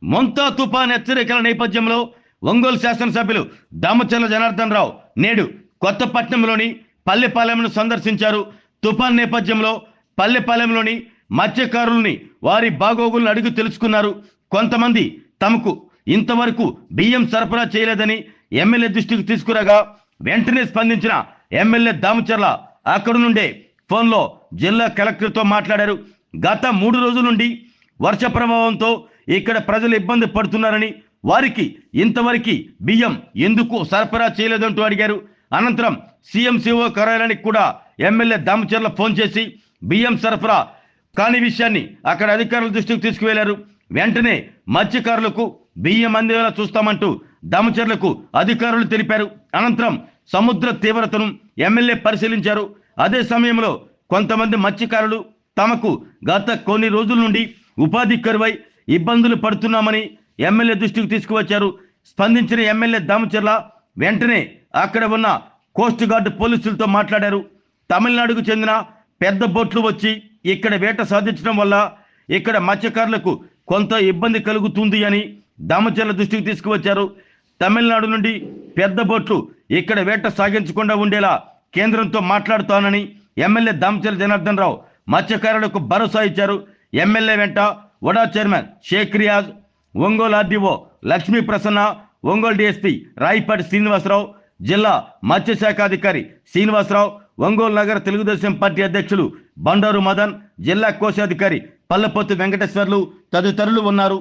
మొంతా తుఫాన్ హెచ్చరికల నేపథ్యంలో ఒంగోలు శాసనసభ్యులు దామచర్ల జనార్దన్ రావు నేడు కొత్తపట్నంలోని పల్లెపాలెంను సందర్శించారు. తుఫాన్ నేపథ్యంలో పల్లెపాలెంలోని మత్స్యకారుల్ని వారి బాగోగులను అడిగి తెలుసుకున్నారు. కొంతమంది తమకు ఇంతవరకు బియ్యం సరఫరా చేయలేదని ఎమ్మెల్యే దృష్టికి తీసుకురాగా వెంటనే స్పందించిన ఎమ్మెల్యే దామచర్ల అక్కడి నుండే ఫోన్లో జిల్లా కలెక్టర్తో మాట్లాడారు. గత 3 రోజుల నుండి వర్ష ప్రభావంతో ఇక్కడ ప్రజలు ఇబ్బంది పడుతున్నారని, వారికి ఇంతవరకు బియ్యం ఎందుకు సరఫరా చేయలేదంటూ అడిగారు. అనంతరం సీఎంసీఓ కార్యాలయానికి కూడా ఎమ్మెల్యే దామచర్ల ఫోన్ చేసి బియ్యం సరఫరా కాని విషయాన్ని అక్కడ అధికారుల దృష్టికి తీసుకువెళ్లారు. వెంటనే మత్స్యకారులకు బియ్యం అందేలా చూస్తామంటూ దామచర్లకు అధికారులు తెలిపారు. అనంతరం సముద్ర తీవ్రతను ఎమ్మెల్యే పరిశీలించారు. అదే సమయంలో కొంతమంది మత్స్యకారులు తమకు గత కొన్ని రోజుల నుండి ఉపాధి కరువై ఇబ్బందులు పడుతున్నామని ఎమ్మెల్యే దృష్టికి తీసుకువచ్చారు. స్పందించిన ఎమ్మెల్యే దామచర్ల వెంటనే అక్కడ ఉన్న కోస్ట్ గార్డు పోలీసులతో మాట్లాడారు. తమిళనాడుకు చెందిన పెద్ద బోట్లు వచ్చి ఇక్కడ వేట సాధించడం వల్ల ఇక్కడ మత్స్యకారులకు కొంత ఇబ్బంది కలుగుతుంది అని దామచర్ల దృష్టికి తీసుకువచ్చారు. తమిళనాడు నుండి పెద్ద బోట్లు ఇక్కడ వేట సాగించకుండా ఉండేలా కేంద్రంతో మాట్లాడుతానని ఎమ్మెల్యే దామచర్ల జనార్దన్ రావు మత్స్యకారులకు భరోసా ఇచ్చారు. ఎమ్మెల్యే వెంట వడా chairman Sheikh Riyaz, Ongole RDO Lakshmi Prasanna, Ongole DSP Raipati Srinivasarao, జిల్లా మత్స్యశాఖ అధికారి శ్రీనివాసరావు, ఒంగోలు నగర తెలుగుదేశం పార్టీ అధ్యక్షులు బండారు మదన్, జిల్లా కోశాధికారి పల్లపొత్తు వెంకటేశ్వర్లు తదితరులు ఉన్నారు.